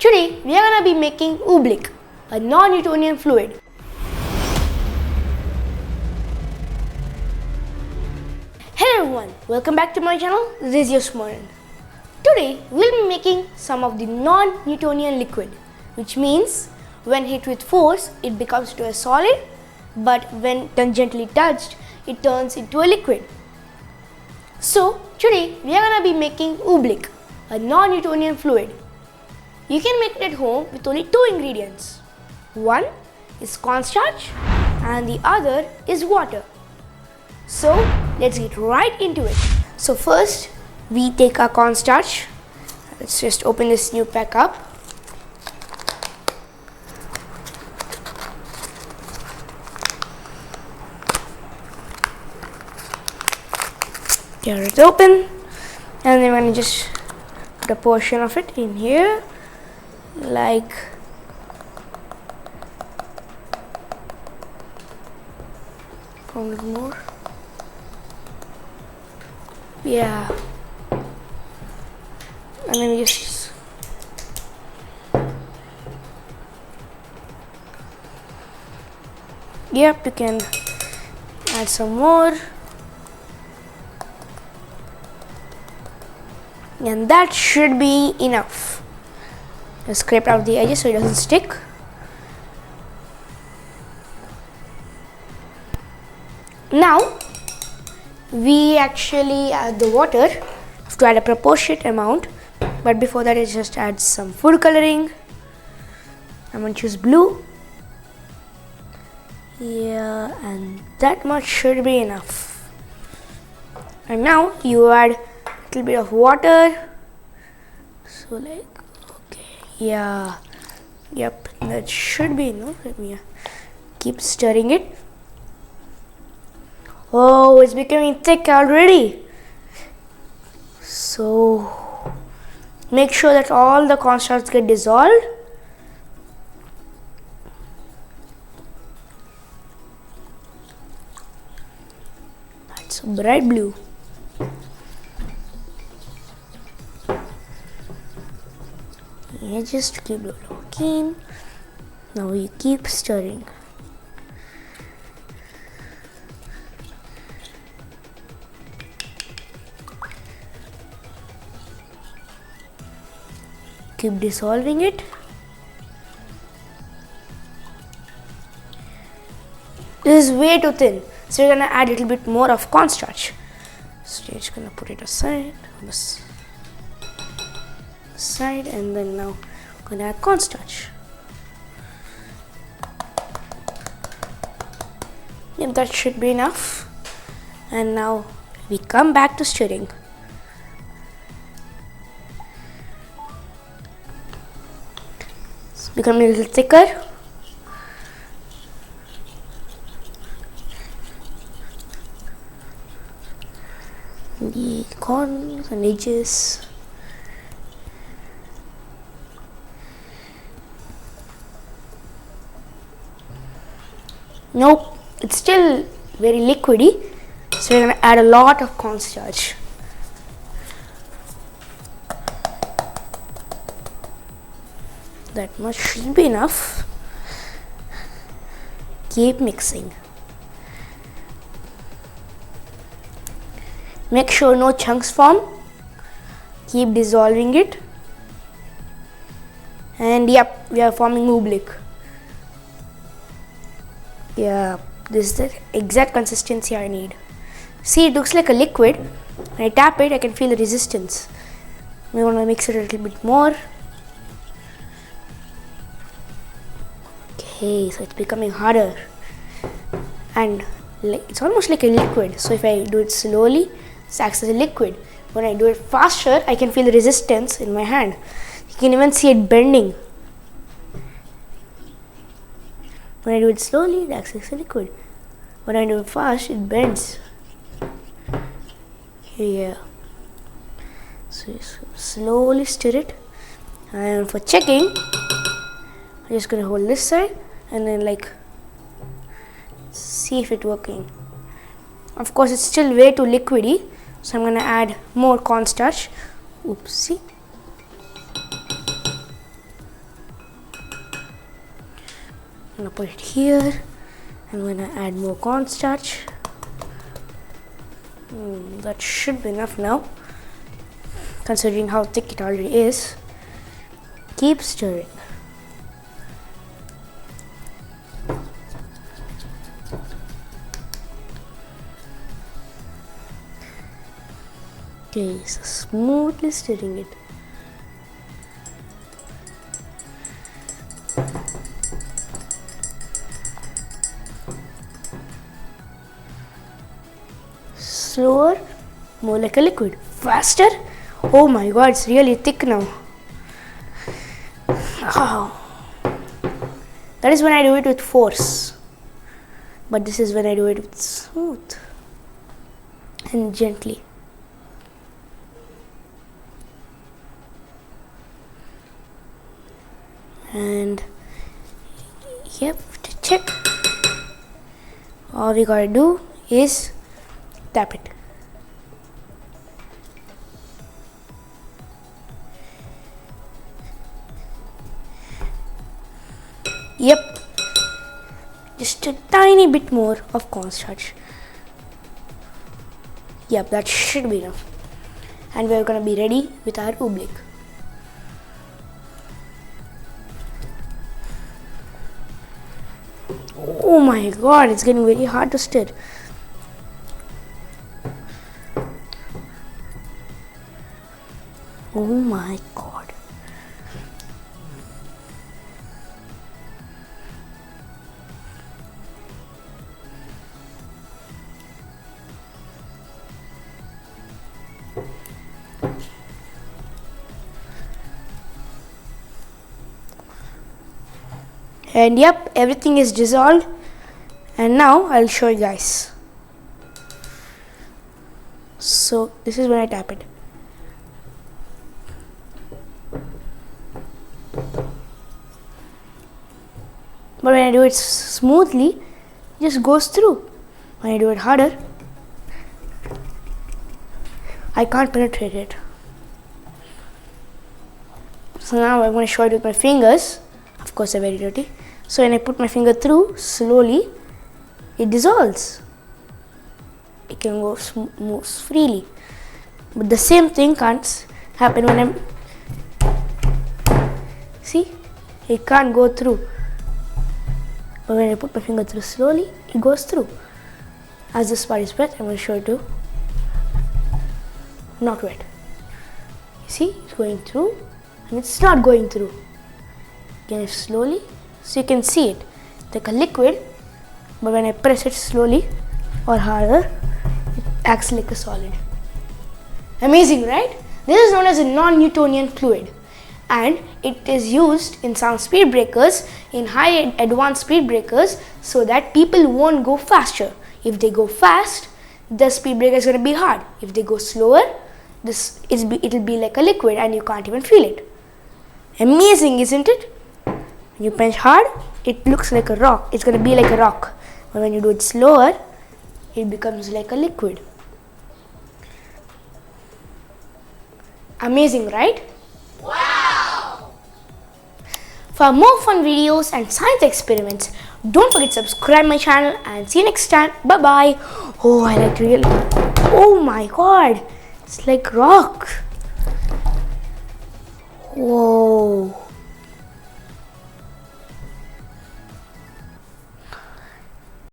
Today we are going to be making Oobleck, a non-Newtonian fluid. Hello everyone, welcome back to my channel. This is your Smरण. Today we will be making some of the non-Newtonian liquid, which means when hit with force it becomes to a solid, but when tangentially touched it turns into a liquid. So today we are going to be making Oobleck, a non-Newtonian fluid. You can make it at home with only two ingredients. One is cornstarch and the other is water. So let's get right into it. So first we take our cornstarch. Let's just open this new pack up. Here it's open, and then we're going to just put a portion of it in here, like a little more. Yeah, and then we just you can add some more. And that should be enough. Just scrape out the edges so it doesn't stick. Now we actually add the water. Have to add a proportionate amount, but before that I just add some food coloring. I'm going to choose blue. Yeah, and that much should be enough. And now you add little bit of water, so like, okay, yeah, yep, that should be enough. Let me keep stirring it. Oh, it's becoming thick already. So make sure that all the cornstarch get dissolved. That's bright blue. Yeah, just keep looking. Now you keep stirring. Keep dissolving it. This is way too thin, so you're gonna add a little bit more of cornstarch. So you're just gonna put it aside on this side, and then now I'm gonna add cornstarch. Yep, that should be enough. And now we come back to stirring. It's becoming a little thicker. The corners and edges. Nope, it's still very liquidy, so we're going to add a lot of cornstarch. That much should be enough. Keep mixing. Make sure no chunks form. Keep dissolving it. And yep, we are forming Oobleck. Yeah, this is the exact consistency I need. See, it looks like a liquid. When I tap it, I can feel the resistance. We want to mix it a little bit more. Okay, so it's becoming harder. And it's almost like a liquid. So if I do it slowly, it acts as a liquid. When I do it faster, I can feel the resistance in my hand. You can even see it bending. When I do it slowly, it acts as a liquid. When I do it fast, it bends. Yeah. So slowly stir it. And for checking, I'm just gonna hold this side and then like see if it's working. Of course, it's still way too liquidy, so I'm gonna add more cornstarch. Oopsie. gonna put it here. I'm gonna add more cornstarch. That should be enough now, considering how thick it already is. Keep stirring. Okay, so smoothly stirring it. Slower, more like a liquid. Faster. Oh my god, it's really thick now. Oh. That is when I do it with force, but this is when I do it with smooth and gently. And yep, to check, all we gotta do is tap it. Yep, just a tiny bit more of cornstarch. Yep, that should be enough. And we're gonna be ready with our oobleck. Oh my god, it's getting very hard to stir. Oh my god. And yep, everything is dissolved. And now I'll show you guys. So this is when I tap it. But when I do it smoothly, it just goes through. When I do it harder, I can't penetrate it. So now I'm going to show it with my fingers. Of course, they're very dirty. So when I put my finger through, slowly, it dissolves. It can go moves freely. But the same thing can't happen when I'm... See? It can't go through. But when I put my finger through slowly, it goes through. As this part is wet, I'm going to show it to you. Not wet. You see, it's going through and it's not going through. Again, slowly, so you can see it like a liquid, but when I press it slowly or harder, it acts like a solid. Amazing, right? This is known as a non-Newtonian fluid, and it is used in some speed breakers, in high advanced speed breakers, so that people won't go faster. If they go fast, the speed breaker is going to be hard. If they go slower, it'll be like a liquid and you can't even feel it. Amazing, isn't it? When you punch hard, it looks like a rock. It's going to be like a rock. But when you do it slower, it becomes like a liquid. Amazing, right? Wow! For more fun videos and science experiments, don't forget to subscribe my channel and see you next time. Bye bye. Oh, I like really. Oh my god, it's like rock. Whoa.